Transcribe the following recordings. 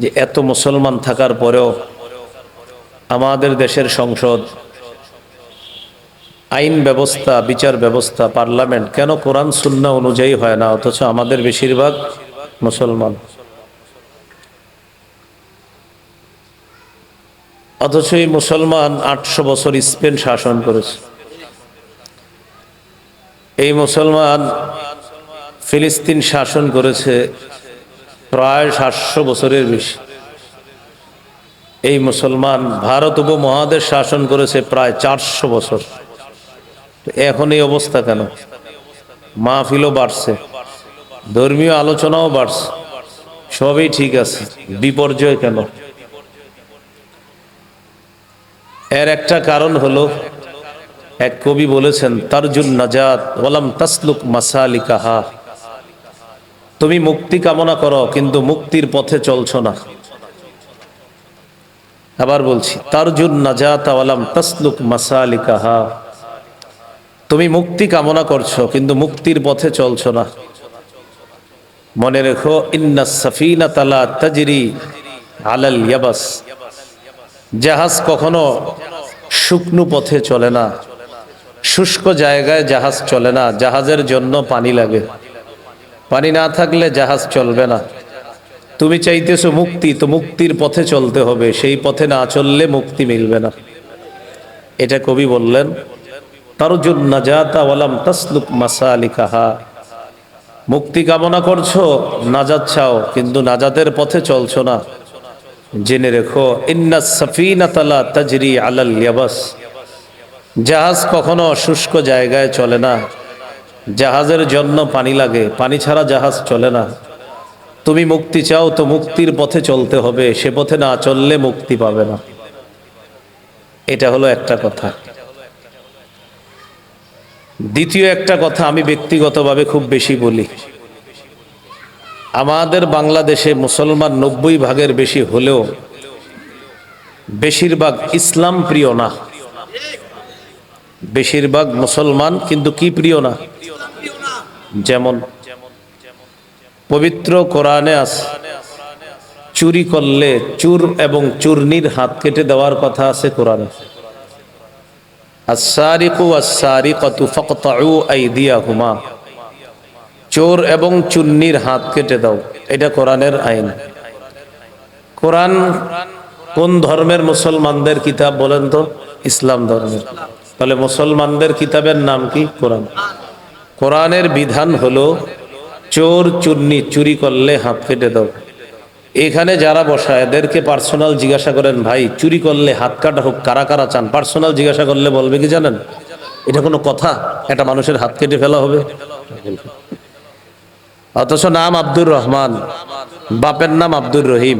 যে এত মুসলমান থাকার পরেও আমাদের দেশের সংসদ, আইন ব্যবস্থা, বিচার ব্যবস্থা, পার্লামেন্ট কেন কোরআন সুন্নাহ অনুযায়ী হয় না, অথচ আমাদের বেশিরভাগ মুসলমান। অথচ এই মুসলমান 800 বছর স্পেন শাসন করেছে। এই মুসলমান ফিলিস্তিন শাসন করেছে প্রায় 700 বছরের বেশি। এই মুসলমান ভারত উপমহাদেশ শাসন করেছে প্রায় 400 বছর। এখন এই অবস্থা কেন? মাহফিলও বাড়ছে, ধর্মীয় আলোচনাও বাড়ছে, সবই ঠিক আছে, বিপর্যয় কেন? এর একটা কারণ হলো, এক কবি বলেছেন, তারজুন নাজাত ওয়ালাম তাসলুক মাসালিকাহা। তুমি মুক্তি কামনা করো কিন্তু মুক্তির পথে চলছো না। আবার বলছি, তারজুন নাজাত ওয়ালাম তাসলুক মাসালিকাহা। তুমি মুক্তি কামনা করছো কিন্তু মুক্তির পথে চলছো না। মনে রেখো, ইন্নাস সাফিনাতা লা তাজরি আলাল ইয়াবাস। জাহাজ কখনো শুকনো পথে চলে না, শুষ্ক জায়গায় জাহাজ চলে না। জাহাজের জন্য পানি লাগে, পানি না থাকলে জাহাজ চলবে না। তুমি চাইতেছো মুক্তি, তো মুক্তির পথে চলতে হবে, সেই পথে না চললে মুক্তি মিলবে না। এটা কবি বললেন, তারজুন নাজাতা ওয়ালাম তাসলুক মাসালিকাহা। মুক্তি কামনা করছো, নাজাত চাও, কিন্তু নাজাতের পথে চলছো না। জেনে রেখো, ইন্নাস সাফিনাতা লা তাজরি আলাল ইয়াবাস। জাহাজ কখনো শুষ্ক জায়গায় চলে না, জাহাজের জন্য পানি লাগে, পানি ছাড়া জাহাজ চলে না। তুমি মুক্তি চাও তো মুক্তির পথে চলতে হবে, সে পথে না চললে মুক্তি পাবে না। এটা হলো একটা কথা। দ্বিতীয় একটা কথা আমি ব্যক্তিগতভাবে খুব বেশি বলি, আমাদের বাংলাদেশে মুসলমান 90 ভাগের বেশি হলেও বেশিরভাগ ইসলাম প্রিয় না। বেশিরভাগ মুসলমান কিন্তু কি প্রিয় না? যেমন পবিত্র কোরআনে আছে, চুরি করলে চুর এবং চূর্ণীর হাত কেটে দেওয়ার কথা আছে কোরআনে। আস-সারিকু ওয়াস-সারিকাতু ফাকতাউ আইদিয়াহুমা। চোর এবং চূর্ণীর হাত কেটে দাও, এটা কোরআনের আইন। কোরআন কোন ধর্মের মুসলমানদের কিতাব বলেন তো? ইসলাম ধর্মের। তাহলে মুসলমানদের কিতাবের নাম কি? কোরআন। কোরআনের বিধান হলো চোর চূর্ণী চুরি করলে হাত কেটে দাও। এখানে যারা বসা এদেরকে পার্সোনাল জিজ্ঞাসা করেন, ভাই চুরি করলে হাত কাটা হোক, কারা কারা চান? পার্সোনাল জিজ্ঞাসা করলে বলবে কি জানেন? এটা কোনো কথা? একটা মানুষের হাত কেটে ফেলা হবে? অথচ নাম আব্দুর রহমান, বাপের নাম আব্দুর রহিম।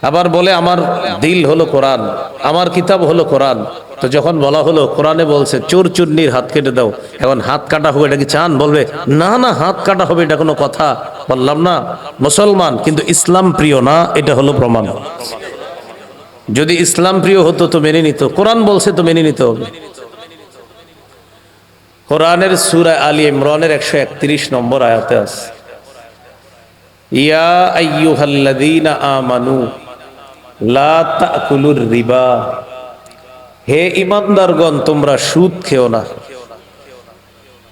আবার বলে আমার দিল হলো কোরআন, আমার কিতাব হলো কোরআন। তো যখন বলা হলো কোরআনে বলছে চোর চূর্ণীর হাত কেটে দাও, এখন হাত কাটা হবে, এটা কি চান? বলবে না না, হাত কাটা হবে, এটা কোনো কথা? বললাম না, মুসলমান কিন্তু ইসলাম প্রিয় না, এটা হলো প্রমাণ। যদি ইসলাম প্রিয় হতো তো মেনে নিত, কোরআন বলছে তো মেনে নিতে হবে। কোরআনের সূরা আলী ইমরানের 131 নম্বর আয়াতে আছে, ইয়া আইয়ুহাল্লাযীনা আমানু লা তাকুলুর রিবা। হে ঈমানদারগণ, তোমরা সুদ খেও না।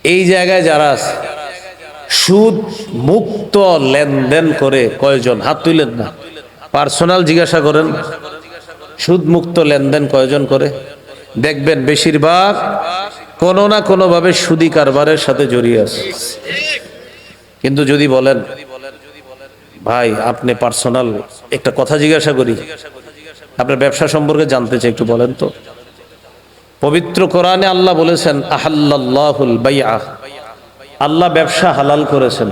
এই জায়গায় যারা সুদ মুক্ত লেনদেন করে কয়জন? হাত তুলেন না, পার্সোনাল জিজ্ঞাসা করেন, সুদ মুক্ত লেনদেন কয়জন করে? দেখবেন বেশিরভাগ কোনো না কোনো ভাবে সুদি কারবারের সাথে জড়িয়ে আছে। কিন্তু যদি বলেন, ভাই আপনি পার্সোনাল একটা কথা জিজ্ঞাসা করি, আপনার ব্যবসা সম্পর্কে জানতে চাই, একটু বলেন তো। পবিত্র কোরআনে আল্লাহ বলেছেন, আহাল্লাল্লাহুল বাইআ। আল্লাহ ব্যবসা হালাল করেছেন।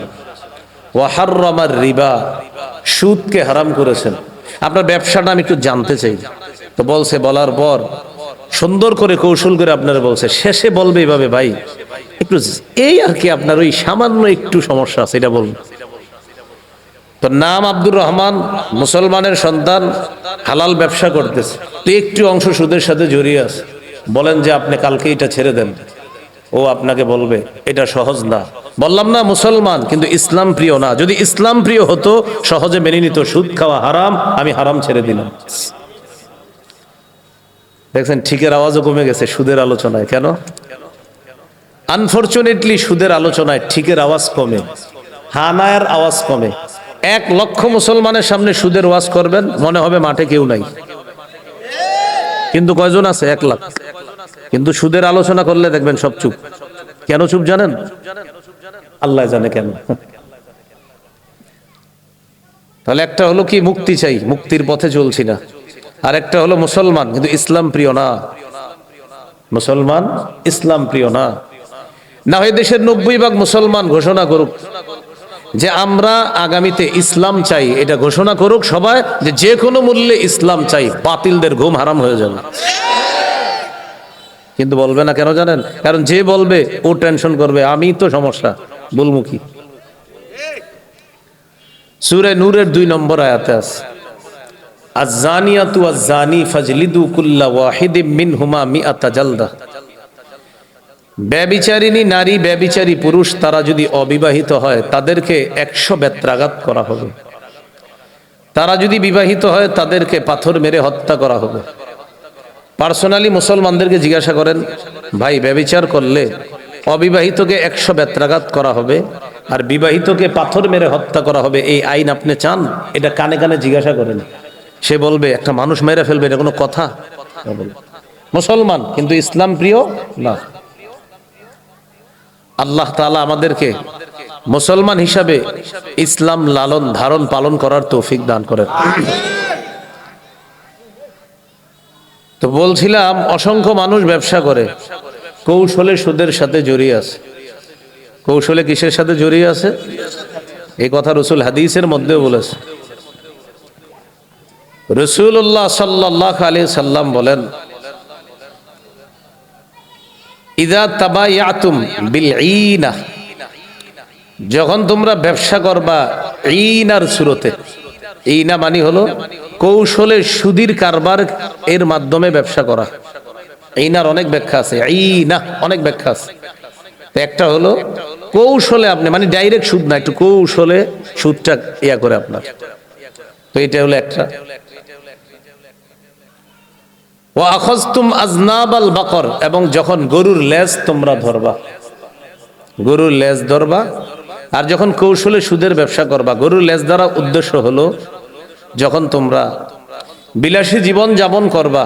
ওয়া হাররামার রিবা, সুদকে হারাম করেছেন। আপনার ব্যবসাটা আমি একটু জানতে চাই। তো বলছে, বলার পর সুন্দর করে কৌশল করে আপনারা বলছে, শেষে বলবে এভাবে, ভাই একটু এই আর কি, আপনার ওই সামান্য একটু সমস্যা আছে, এটা বলুন। তো নাম আব্দুর রহমান, মুসলমানের সন্তান, হালাল ব্যবসা করতেছে, তো একটু অংশ সুদের সাথে জড়িয়ে আছে। বলেন যে আপনি কালকে এটা ছেড়ে দেন, ও আপনাকে বলবে এটা সহজ না। বললাম না মুসলমান কিন্তু ইসলাম প্রিয় না। যদি ইসলাম প্রিয় হতো সহজে মেনে নিত সুদ খাওয়া হারাম, আমি হারাম ছেড়ে দিলাম। দেখছেন ঠিকের আওয়াজও কমে গেছে সুদের আলোচনায়। কেন? আনফরচুনেটলি সুদের আলোচনায় ঠিকের আওয়াজ কমে, হানায়ার আওয়াজ কমে। 1,00,000 মুসলমানের সামনে সুদের ওয়াজ করবেন, মনে হবে মাঠে কেউ নাই, কিন্তু কয়জন আছে? 1,00,000। কিন্তু সুদের আলোচনা করলে দেখবেন সব চুপ। কেন চুপ জানেন? আল্লাহ জানে কেন। তাহলে একটা হলো কি মুক্তি চাই, মুক্তির পথে চলছি না। আর একটা হলো মুসলমান কিন্তু ইসলাম প্রিয় না। মুসলমান ইসলাম প্রিয় না। না হয় দেশের 90% মুসলমান ঘোষণা করুক যে আমরা আগামীতে ইসলাম চাই, এটা ঘোষণা করুক সবাই যে যে কোনো মূল্যে ইসলাম চাই, বাতিলদের ঘুম হারাম হয়ে যাবে। কিন্তু বলবে না কেন জানেন? কারণ যে বলবে ও টেনশন করবে, আমি তো সমস্যা, বলবো কি? সূরা নূরের 2 নম্বর আয়াতে আছে, আয-যানিয়াতু ওয়াজ-যানি ফাজলিদু কুল্লা ওয়াহিদিম মিনহুমা মিআতা জালদা। ব্যভিচারিণী নারী, ব্যভিচারী পুরুষ তারা যদি অবিবাহিত হয় তাদেরকে 100 বেত্রাঘাত করা হবে। তারা যদি বিবাহিত হয় তাদেরকে পাথর মেরে হত্যা করা হবে। পার্সোনালি মুসলমানদেরকে জিজ্ঞাসা করেন, ভাই ব্যভিচার করলে অবিবাহিতকে 100 বেত্রাঘাত করা হবে আর বিবাহিতকে পাথর মেরে হত্যা করা হবে, এই আইন আপনি চান? এটা কানে কানে জিজ্ঞাসা করেন। সে বলবে একটা মানুষ মেরে ফেলবে, এটা কোনো কথা? মুসলমান কিন্তু ইসলাম প্রিয় না। আল্লাহ তাআলা আমাদেরকে মুসলমান হিসাবে ইসলাম লালন ধারণ পালন করার তৌফিক দান করেন। তো বলছিলাম অসংখ্য মানুষ ব্যবসা করে, কৌশলে সুদের সাথে জড়িয়ে আছে। কৌশলে কিসের সাথে জড়িয়ে আছে? এই কথা রাসূল হাদিসের মধ্যেও বলেছে। রাসূলুল্লাহ সাল্লাল্লাহু আলাইহি সাল্লাম বলেন, ইযা তাবায়াতুম বিল ঈনা, যখন তোমরা ব্যবসা করবা ঈনার সুরতে। ঈনা মানে হলো কৌশলে সুদীর কারবার এর মাধ্যমে ব্যবসা করা। ঈনার অনেক ব্যাখ্যা আছে, ঈনা অনেক ব্যাখ্যা আছে। একটা হলো কৌশলে আপনি, মানে ডাইরেক্ট সুদ না, একটু কৌশলে সুদটা ইয়া করে আপনার, তো এটা হলো একটা। ওয়া আখাযতুম আযনাবাল বাকর, এবং যখন গরুর লেজ তোমরা ধরবা, গরুর লেজ ধরবা। আর যখন কৌশলে সুদের ব্যবসা করবা, গরুর লেজ ধরা উদ্দেশ্য হলো যখন তোমরা বিলাসী জীবন যাপন করবা,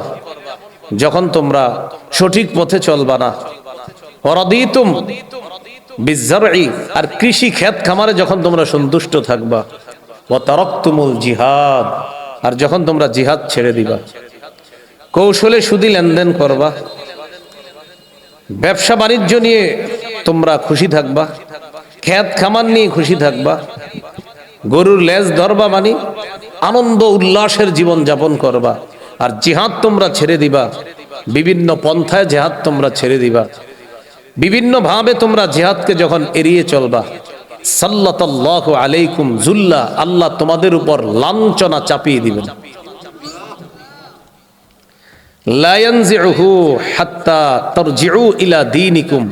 যখন তোমরা সঠিক পথে চলবা না। ওয়ারাদিতুম বিজ্জারই, আর কৃষি ক্ষেত খামারে যখন তোমরা সন্তুষ্ট থাকবা। ওয়া তারাকতুমুল জিহাদ, আর যখন তোমরা জিহাদ ছেড়ে দিবা। কৌশলে সুদি লেনদেন করবা, ব্যবসা বাণিজ্য নিয়ে তোমরা খুশি থাকবা, ক্ষেত খামার নিয়ে খুশি থাকবা, গরুর লেজ ধরবা মানে আনন্দ উল্লাসের জীবন যাপন করবা। আর জিহাদ তোমরা ছেড়ে দিবা, বিভিন্ন পন্থায় জিহাদ তোমরা ছেড়ে দিবা, বিভিন্ন ভাবে তোমরা জিহাদকে যখন এড়িয়ে চলবা, সাল্লাল্লাহু আলাইকুম যুল্লা, আল্লাহ তোমাদের উপর লাঞ্ছনা চাপিয়ে দিবেন। লা ইয়ানজিউহু হাত্তা তারজিউ ইলা দীনিকুম,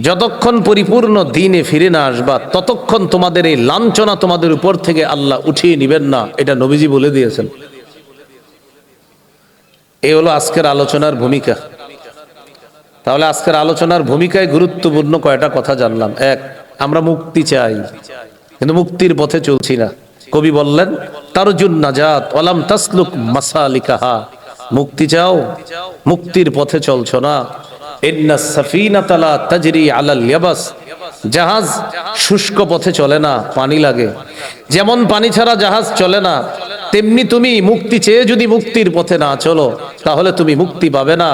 যতক্ষণ পরিপূর্ণ দ্বীনে ফিরে না আসবা ততক্ষণ তোমাদের এই লাঞ্ছনা তোমাদের উপর থেকে আল্লাহ উঠিয়ে নেবেন না, এটা নবীজি বলে দিয়েছেন। এই হলো আজকের আলোচনার ভূমিকা। তাহলে আজকের আলোচনার ভূমিকায় গুরুত্বপূর্ণ কয়টা কথা জানলাম। এক, আমরা মুক্তি চাই কিন্তু মুক্তির পথে চলছি না। কবি বললেন, তারজুন নাজাত ওয়ালাম তাসলুক মাসালিকাহা, মুক্তি চাও মুক্তির পথে চলছো না। ইন্নাস সাফিনাতা লা তাজরি আলাল ইয়াবাস, জাহাজ শুষ্ক পথে চলে না, পানি লাগে। যেমন পানি ছাড়া জাহাজ চলে না, তেমনি তুমি মুক্তি চেয়ে যদি মুক্তির পথে না চলো তাহলে তুমি মুক্তি পাবে না।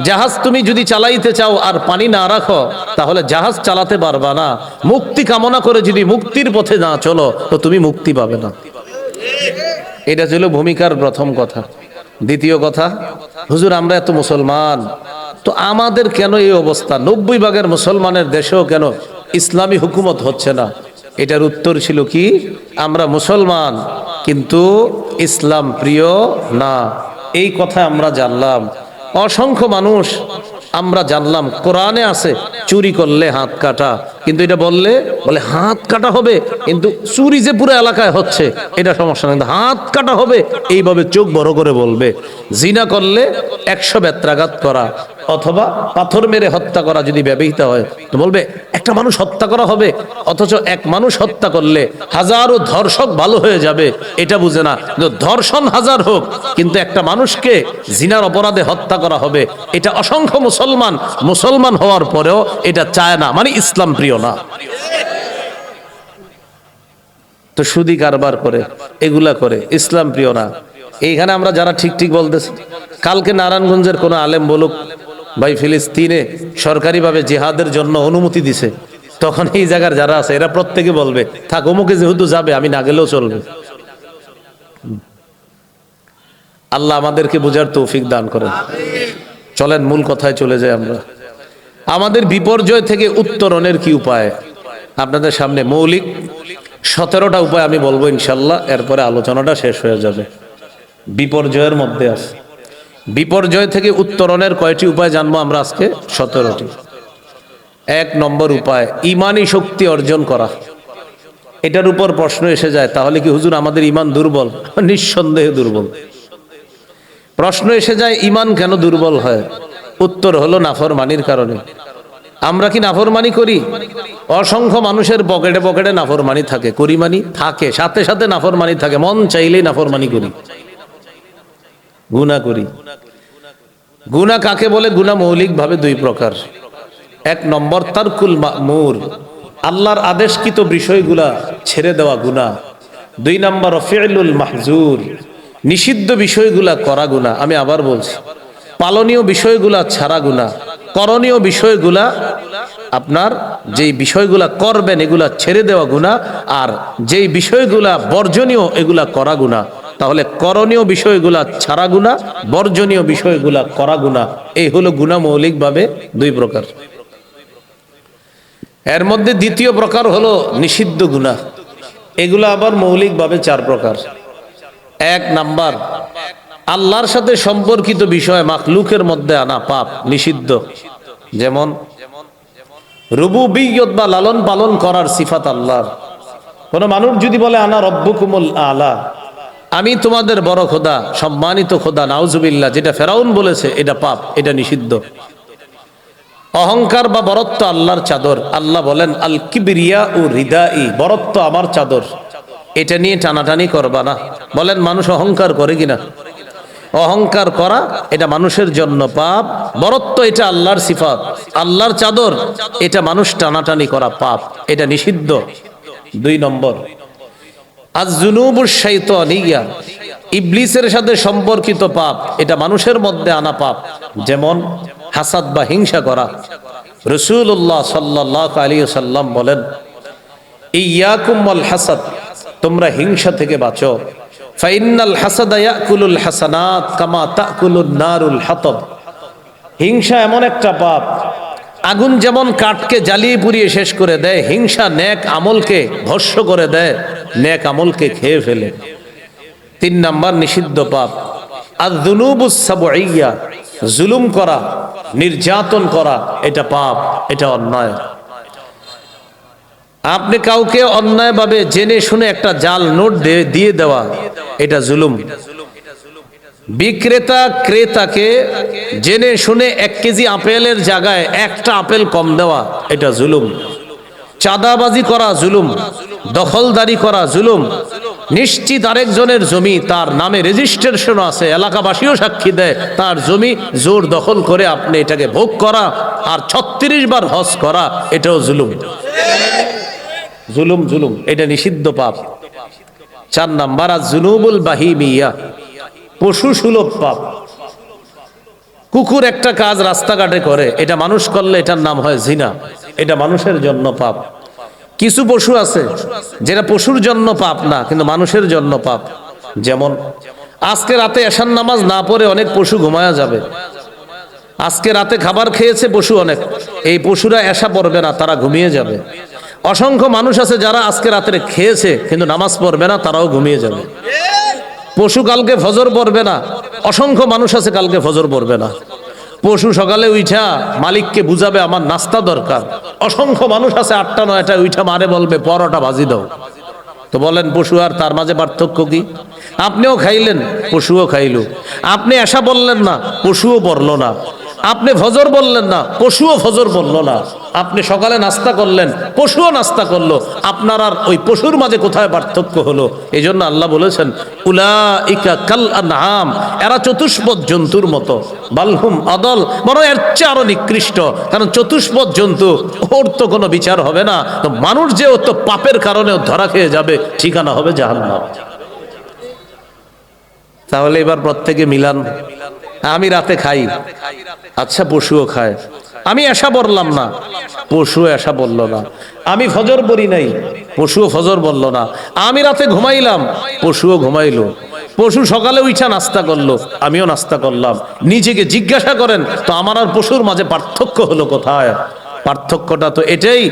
জাহাজ তুমি যদি চালাইতে চাও আর পানি না রাখো তাহলে জাহাজ চালাতে পারবা না। মুক্তি কামনা করে যদি মুক্তির পথে না চলো তো তুমি মুক্তি পাবে না। এটা ছিল ভূমিকার প্রথম কথা। দ্বিতীয় কথা, হুজুর আমরা এত মুসলমান, তো আমাদের কেন এই অবস্থা? 90% মুসলমানের দেশেও কেন ইসলামী হুকুমত হচ্ছে না? এটার উত্তর ছিল কি, আমরা মুসলমান কিন্তু ইসলাম প্রিয় না। এই কথা আমরা জানলাম। অসংখ্য মানুষ আমরা জানলাম কোরআনে আছে চুরি করলে হাত কাটা, কিন্তু এটা বলে হাত কাটা হবে, কিন্তু চুরি যে পুরো এলাকায় হচ্ছে এটা সমস্যা না, কিন্তু হাত কাটা হবে এইভাবে চোখ বড় করে বলবে। জিনা করলে 100 বেত্রাঘাত করা অথবা পাথর মেরে হত্যা করা যদি ব্যবহৃত হয় তো বলবে একটা মানুষ হত্যা করা হবে, অথচ এক মানুষ হত্যা করলে হাজারো ধর্ষক ভালো হয়ে যাবে এটা বুঝে না। ধর্ষণ হাজার হোক, কিন্তু একটা মানুষকে জিনার অপরাধে হত্যা করা হবে, এটা অসংখ্য মুসলমান হওয়ার পরেও এটা চায় না, মানে ইসলাম প্রিয় না। তো সুদি কারবার করে, এগুলা করে, ইসলাম প্রিয় না। এইখানে আমরা যারা ঠিক ঠিক বলতেছি, কালকে নারায়ণগঞ্জের কোন আলেম বলুক ভাই ফিলিস্তিনে সরকারিভাবে জিহাদের জন্য অনুমতি দিছে, তখন এই জায়গার যারা আছে এরা প্রত্যেকে বলবে থাক, অমুকে যেহেতু যাবে আমি না গেলেও চলবে। আল্লাহ আমাদেরকে বোঝার তৌফিক দান করেন। চলেন মূল কথায় চলে যাই আমরা। আমাদের বিপর্যয় থেকে উত্তরণের কি উপায়? আপনাদের সামনে মৌলিক 17টা উপায় আমি বলবো ইনশাল্লাহ, এরপরে আলোচনাটা শেষ হয়ে যাবে। বিপর্যয়ের মধ্যে আছে, বিপর্যয় থেকে উত্তরণের কয়টি উপায় জানবো আমরা আজকে? 17টি। 1 নম্বর উপায়, ইমানি শক্তি অর্জন করা। এটার উপর প্রশ্ন এসে যায়, তাহলে কি হুজুর আমাদের ইমান দুর্বল? নিঃসন্দেহে দুর্বল। প্রশ্ন এসে যায় ইমান কেন দুর্বল হয়? উত্তর হলো নাফরমানির কারণে। আমরা কি নাফরমানি করি? অসংখ্য মানুষের পকেটে পকেটে নাফরমানি থাকে, করিমানি থাকে, সাথে সাথে নাফরমানি থাকে, মন চাইলেই নাফরমানি করি, গুনাহ করি। গুনাহ কাকে বলে? গুনাহ মৌলিকভাবে 2 প্রকার। 1 নম্বর তারকুল মা'মুর, আল্লাহর আদেশকৃত বিষয়গুলা ছেড়ে দেওয়া গুনাহ। 2 নম্বর ফি'লুল মাহজুর, নিষিদ্ধ বিষয়গুলা করা গুনাহ। আমি আবার বলছি, পালনীয় বিষয়গুলা ছাড়া গুনাহ, করণীয় বিষয়গুলা আপনার যেই বিষয়গুলা করবেন এগুলা ছেড়ে দেওয়া গুনাহ, আর যেই বিষয়গুলা বর্জনীয় এগুলা করা গুনাহ। তাহলে করণীয় বিষয়গুলা ছাড়া গুনাহ, বর্জনীয় বিষয়গুলা করা গুনাহ, এই হলো গুনাহ মৌলিকভাবে 2 প্রকার। এর মধ্যে দ্বিতীয় প্রকার হলো নিষিদ্ধ গুনাহ। এগুলা আবার মৌলিকভাবে 4 প্রকার। 1 নাম্বার, আল্লাহর সাথে সম্পর্কিত বিষয় মাখলুকের মধ্যে আনা পাপ, নিষিদ্ধ। যেমন রুবুবিয়্যত বা লালন পালন করার সিফাত আল্লাহর। কোন মানুষ যদি বলে আনা রব্বুকুমুল আলা, আমি তোমাদের বড় খোদা, সম্মানিত খোদা, নাউজুবিল্লাহ, যেটা ফেরাউন বলেছে, এটা পাপ, এটা নিষিদ্ধ। অহংকার বা বরত্ব আল্লাহর চাদর। আল্লাহ বলেন আল কিবরিয়া ও রিদাই, বরত্ব আমার চাদর, এটা নিয়ে টানাটানি করবা না। বলেন মানুষ অহংকার করে কিনা? অহংকার করা এটা মানুষের জন্য পাপ। বরত্ব এটা আল্লাহর সিফাত, আল্লাহর চাদর, এটা মানুষ টানাটানি করা পাপ, এটা নিষিদ্ধ। 2 নম্বর আয-যুনুবুশ শাইতানিয়া, ইবলিসের সাথে সম্পর্কিত পাপ, এটা মানুষের মধ্যে আনা পাপ। যেমন হাসাদ বা হিংসা করা। রাসূলুল্লাহ সাল্লাল্লাহু আলাইহি ওয়াসাল্লাম বলেন ইয়াকুম ওয়াল হাসাদ, তোমরা হিংসা থেকে বাঁচো। ফাইন্নাল হাসাদা ইয়াকুলুল হাসানাত কামা তাকুলুন নারুল হাতাব, হিংসা এমন একটা পাপ, আগুন যেমন কাঠকে জ্বালিয়ে পুড়িয়ে শেষ করে দেয়, হিংসা নেক আমলকে ভস্ম করে দেয়, নেক আমলকে খেয়ে ফেলে। 3 নাম্বার নিষিদ্ধ পাপ আয-যুনুবুস সাবঈয়া, জুলুম করা, নির্যাতন করা, এটা পাপ, এটা অন্যায়। আপনি কাউকে অন্যায়ভাবে জেনে শুনে একটা জাল নোট দিয়ে দেওয়া, এটা জুলুম। বিক্রেতা ক্রেতাকে জেনে শুনে 1 কেজি আপেলের জায়গায় একটা আপেল কম দেওয়া, এটা জুলুম। চাঁদাবাজি করা জুলুম, দখলদারি করা জুলুম। নিশ্চিত আরেকজনের জমি তার নামে রেজিস্ট্রেশন আছে, এলাকাবাসীও সাক্ষী দেয়, তার জমি জোর দখল করে আপনি এটাকে ভোগ করা আর 36 বার হজ করা, এটাও জুলুম। জুলুম জুলুম, এটা নিষিদ্ধ পাপ। 4 নাম্বার আয-যুনুবুল বাহিমিয়া, পশু সুলভ পাপ। কুকুর একটা কাজ রাস্তাঘাটে করে, এটা মানুষ করলে এটার নাম হয় জিনা, এটা মানুষের জন্য পাপ। কিছু পশু আছে যেটা পশুর জন্য পাপ না, কিন্তু মানুষের জন্য পাপ। যেমন আজকে রাতে এশার নামাজ না পড়ে অনেক পশু ঘুমায়া যাবে। আজকে রাতে খাবার খেয়েছে পশু অনেক, এই পশুরা এশা পড়বে না, তারা ঘুমিয়ে যাবে। অসংখ্য মানুষ আছে যারা আজকে রাতে খেয়েছে কিন্তু নামাজ পড়বে না, তারাও ঘুমিয়ে যাবে। পশু কালকে ফজর পড়বে না, অসংখ্য মানুষ আছে কালকে ফজর পড়বে না। পশু সকালে উঠা মালিককে বুঝাবে আমার নাস্তা দরকার। অসংখ্য মানুষ আছে 8টা 9টা উঠা মারে বলবে পরোটা ভাজি দাও। তো বলেন পশু আর তার মাঝে পার্থক্য কি? আপনিও খাইলেন, পশুও খাইল। আপনি এশা বললেন না, পশুও পড়ল না। আপনি ফজর বললেন না, পশুও ফজর বলল না। আপনি সকালে নাস্তা করলেন, পশুও নাস্তা করলো। আপনার আর ওই পশুর মাঝে কোথায় পার্থক্য হলো? এই জন্য আল্লাহ বলেছেন উলাইকা কাল আনআম, এরা চতুষ্পদ জন্তুর মতো। বালহুম আদল, বরং এর চেয়ে আরো নিকৃষ্ট। কারণ চতুষ্পদ জন্তু, ওর তো কোনো বিচার হবে না। তো মানুষ যে ও তো পাপের কারণে ধরা খেয়ে যাবে, ঠিকানা হবে জাহান্নাম। তাহলে এবার প্রত্যেকে মিলান। আমি রাতে খাই, আচ্ছা পশুও খায়। আমি এশা বললাম না, পশুও এশা বলল না। আমি ফজর পড়ি নাই, পশুও ফজর বলল না। আমি রাতে ঘুমাইলাম, পশুও ঘুমাইলো। পশু সকালে উঠা নাস্তা করলো, আমিও নাস্তা করলাম। নিজেকে জিজ্ঞাসা করেন তো আমার আর পশুর মাঝে পার্থক্য হলো কোথায়? পার্থক্যটা তো এটাই,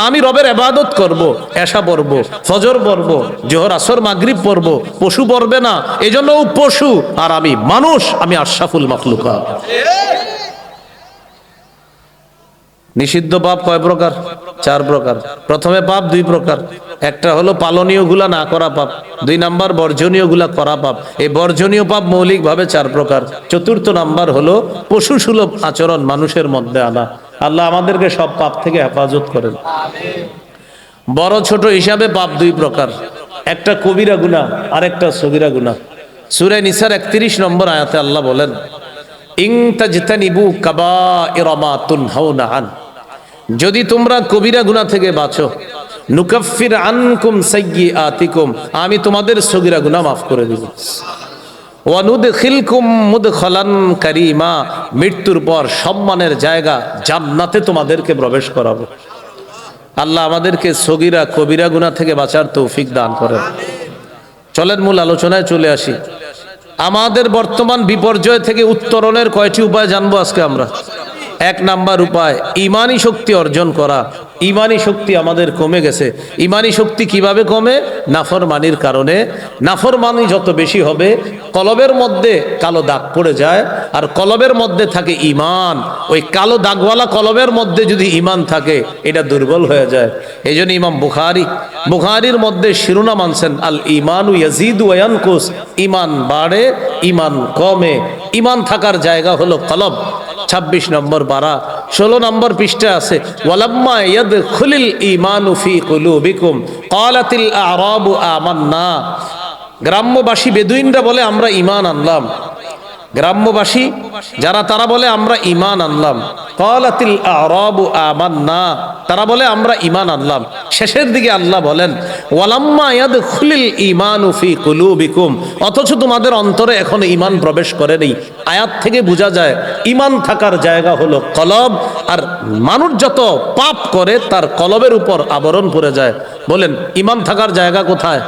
আমি রবের ইবাদত করব, এশা পড়ব, ফজর পড়ব, জোহর আসর মাগরিব পড়ব, পশু পড়বে না। এজন্য ও পশু আর আমি মানুষ, আমি আশরাফুল মাখলুকাত। নিষিদ্ধ পাপ কয় প্রকার? 4 প্রকার। প্রথমে পাপ 2 প্রকার। একটা হলো পালনীয় গুলা না করা পাপ, 2 নাম্বার বর্জনীয় গুলা করা পাপ। এই বর্জনীয় পাপ মৌলিক ভাবে 4 প্রকার। চতুর্থ নাম্বার হলো পশু সুলভ আচরণ মানুষের মধ্যে আনা। আল্লাহ আমাদেরকে সব পাপ থেকে হেফাজত করেন। বড় ছোট হিসাবে পাপ 2 প্রকার, একটা কবিরা গুনাহ আর একটা সগীরা গুনাহ। সূরা নিসার 31 নম্বর আয়াতে আল্লাহ বলেন ইন তাজতানিবু কাবাইরা মা তুনহাউনা আন, যদি তোমরা কবিরা গুনাহ থেকে বাঁচো, নুকাফির আনকুম সাইয়্যাতিকুম, আমি তোমাদের সগীরা গুনাহ মাফ করে দেব। ওয়া নুদখিলকুম মুদখালান কারীমা, মৃত্যুর পর সম্মানের জায়গা জান্নাতে তোমাদেরকে প্রবেশ করাবো। আল্লাহ আমাদেরকে সগীরা কবিরা গুনাহ থেকে বাঁচার তৌফিক দান করেন। চলেন মূল আলোচনায় চলে আসি। আমাদের বর্তমান বিপর্যয় থেকে উত্তরণের কয়টি উপায় জানবো আজকে আমরা। 1 নাম্বার উপায়, ইমানি শক্তি অর্জন করা। ইমানি শক্তি আমাদের কমে গেছে। ইমানি শক্তি কিভাবে কমে? নাফরমানির কারণে। নাফরমানি যত বেশি হবে কলবের মধ্যে কালো দাগ পড়ে যায়, আর কলবের মধ্যে থাকে ইমান। ওই কালো দাগওয়ালা কলবের মধ্যে যদি ইমান থাকে, এটা দুর্বল হয়ে যায়। এই জন্য ইমাম বুখারীর মধ্যে শিরোনাম আনছেন আল ইমানু ইয়াজিদু ওয়া ইয়ানকুস, ইমান বাড়ে ইমান কমে। ইমান থাকার জায়গা হলো কলব। 26 নম্বর পারা 16 নম্বর পৃষ্ঠা আছে ওয়ালাম্মা ইয়াদখুলুল ঈমানু ফি কুলুবিকুম ক্বালাতিল আ'রাবু আমান্না। গ্রাম্যবাসী বেদুইনরা বলে আমরা ঈমান আনলাম। গ্রাম্যবাসী যারা, তারা বলে আমরা ঈমান আনলাম। ক্বালাতিল আ'রাবু আমান্না, তারা বলে আমরা ঈমান আনলাম। শেষের দিকে আল্লাহ বলেন ওয়ালাম্মা ইয়াদখুলুল ঈমানু ফি কুলুবিকুম, অথচ তোমাদের অন্তরে এখনো ঈমান প্রবেশ করেনি। আয়াত থেকে বোঝা যায় ঈমান থাকার জায়গা হলো কলব, আর মানুষ যত পাপ করে তার কলবের উপর আবরণ পড়ে যায়। বলেন ঈমান থাকার জায়গা কোথায়?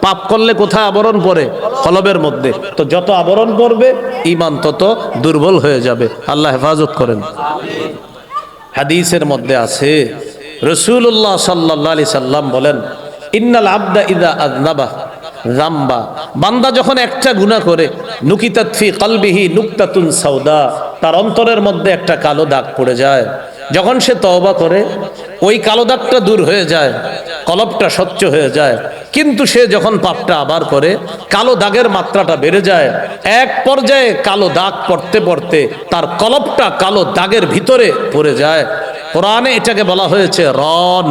পাপ করলে কোথায় আবরণ পড়ে? কলবের মধ্যে। তো যত আবরণ পড়বে ঈমান তত দুর্বল হয়ে যাবে। আল্লাহ হেফাজত করেন। হাদিসের মধ্যে আছে রাসূলুল্লাহ সাল্লাল্লাহু আলাইহি সাল্লাম বলেন ইন্নাল আবদা ইযা আযনাবা যামবা, বান্দা যখন একটা গুনাহ করে, নুকিতাত ফি কলবিহি নুকতাতুন সাউদা, তার অন্তরের মধ্যে একটা কালো দাগ পড়ে যায়। যখন সে তওবা করে, ওই কালো দাগটা দূর হয়ে যায়, কলবটা স্বচ্ছ হয়ে যায়। কিন্তু সে যখন পাপটা আবার করে, কালো দাগের মাত্রাটা বেড়ে যায়। এক পর্যায়ে কালো দাগ পড়তে পড়তে তার কলবটা কালো দাগের ভিতরে পড়ে যায়। কোরআনে এটাকে বলা হয়েছে রন।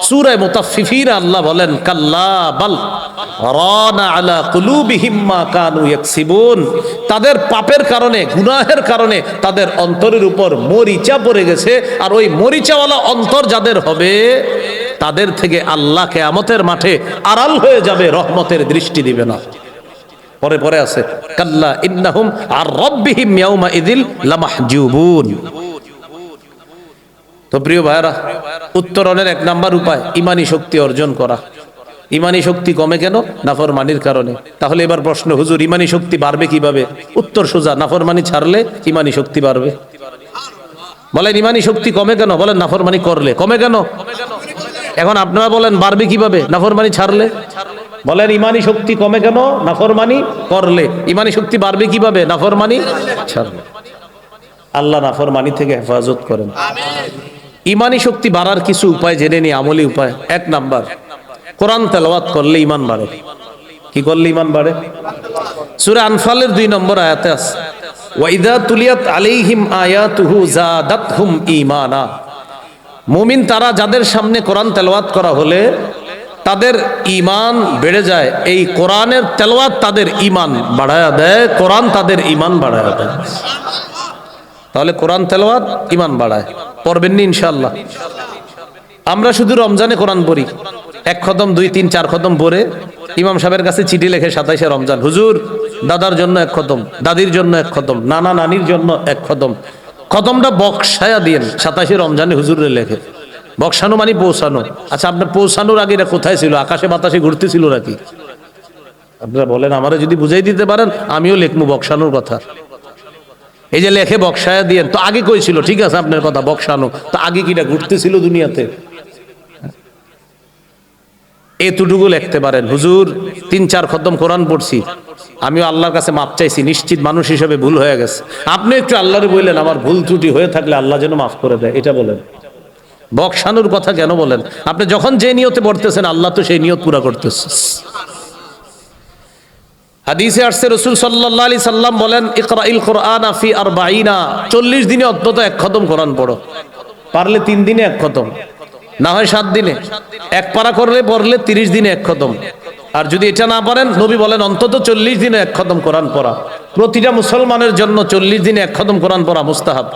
সূরা মুতাফফিফিন আল্লাহ বলেন কাল্লা বাল রানা আলা কুলুবিহিম মা কানু ইয়াকসিবুন, তাদের পাপের কারণে, গুনাহের কারণে তাদের অন্তরের উপর মরিচা পড়ে গেছে। আর ওই মরিচাওয়ালা অন্তর যাদের হবে, তাদের থেকে আল্লাহ কিয়ামতের মাঠে আড়াল হয়ে যাবে, রহমতের দৃষ্টি দিবে না। পরে পরে আছে কাল্লা ইন্নাহুম আর রাব্বিহিম ইয়াউমা ইযিল লামাহজুবুন। তো প্রিয় ভাইরা, উত্তরণের 1 নাম্বার উপায় ইমানি শক্তি অর্জন করা। ইমানি শক্তি কমে কেন? নাফরমানির কারণে। তাহলে এবার প্রশ্ন, হুজুর ইমানি শক্তি বাড়বে কিভাবে? উত্তর সোজা, নাফরমানি ছাড়লে ইমানি শক্তি বাড়বে। বলেন ইমানি শক্তি কমে কেন? বলেন নাফরমানি করলে। কমে কেন? এখন আপনারা বলেন বাড়বে কিভাবে? নাফরমানি ছাড়লে। বলেন ইমানি শক্তি কমে কেন? নাফরমানি করলে। ইমানি শক্তি বাড়বে কিভাবে? নাফরমানি ছাড়লে। আল্লাহ নাফরমানি থেকে হেফাজত করেন। ইমানি শক্তি বাড়ার কিছু উপায় জেনে নি, আমলি উপায়। এক নাম্বার, কোরআন তেলাওয়াত করলে ইমান বাড়ে। কি করলে ইমান বাড়ে? সূরা আনফালের 2 নম্বর আয়াতে আছে, ওয়াইদা তুলিয়াত আলাইহিম আয়াতুহু জাদাতহুম ঈমানা। মুমিন তারা যাদের সামনে কোরআন তেলাওয়াত করা হলে তাদের ঈমান বেড়ে যায়। এই কোরআনের তেলাওয়াত তাদের ঈমান বাড়ায়া দেয়, কোরআন তাদের ঈমান বাড়ায়া দেয়। তাহলে কোরআন তেলাওয়াত ঈমান বাড়ায়। পড়বেন নি ইনশাআল্লাহ? আমরা শুধু রমজানে কোরআন পড়ি, 1 খতম 2 3 4 খতম পড়ে ইমাম সাহেবের কাছে চিঠি লেখে 27শে রমজান, হুজুর দাদার জন্য 1 খতম, দাদির জন্য 1 খতম, নানা নানির জন্য 1 খতম। খতমটা বক্সায়া দিয়েন 27শে রমজানে হুজুরে লেখে। বক্সানো মানে পৌঁছানো। আচ্ছা, আপনার পৌঁছানোর আগে এটা কোথায় ছিল? আকাশে বাতাসে ঘুরতেছিল নাকি? আপনারা বলেন, আমারে যদি বুঝাই দিতে পারেন আমিও লিখবো বক্সানোর কথা। এই যে লেখে বক্সায়া দিয়েন, তো আগে কই ছিল? ঠিক আছে আপনার কথা, বক্সানো তো আগে কিটা ঘুরতেছিল দুনিয়াতে? এতটুকু লিখতে পারেন, হুজুর 3 4 খতম কোরআন পড়ছি, আমিও আল্লাহর কাছে মাপ চাইছি, নিশ্চিত মানুষ হিসেবে ভুল হয়ে গেছে। আপনি একটু আল্লাহরে বললেন আমার ভুল ত্রুটি হয়ে থাকলে আল্লাহ যেন মাফ করে দেয়, এটা বলেন। বক্সানোর কথা কেন বলেন? আপনি যখন যে নিয়তে পড়তেছেন আল্লাহ তো সেই নিয়ত পুরা করতেছে। হাদিসে আসছে রাসূল সাল্লাল্লাহু আলাইহি সাল্লাম বলেন, ইকরাইল কুরআনা ফি 40, 40 দিনে অন্তত 1 খতম কোরআন পড়ো। পারলে 3 দিনে 1 খতম, না হয় 7 দিনে 1 পারা করলে পড়লে 30 দিনে 1 খতম। আর যদি এটা না পারেন, নবী বলেন অন্তত 40 দিনে 1 খতম কোরআন পড়া। প্রতিটা মুসলমানের জন্য 40 দিনে 1 খতম কোরআন পড়া মুস্তাহাব।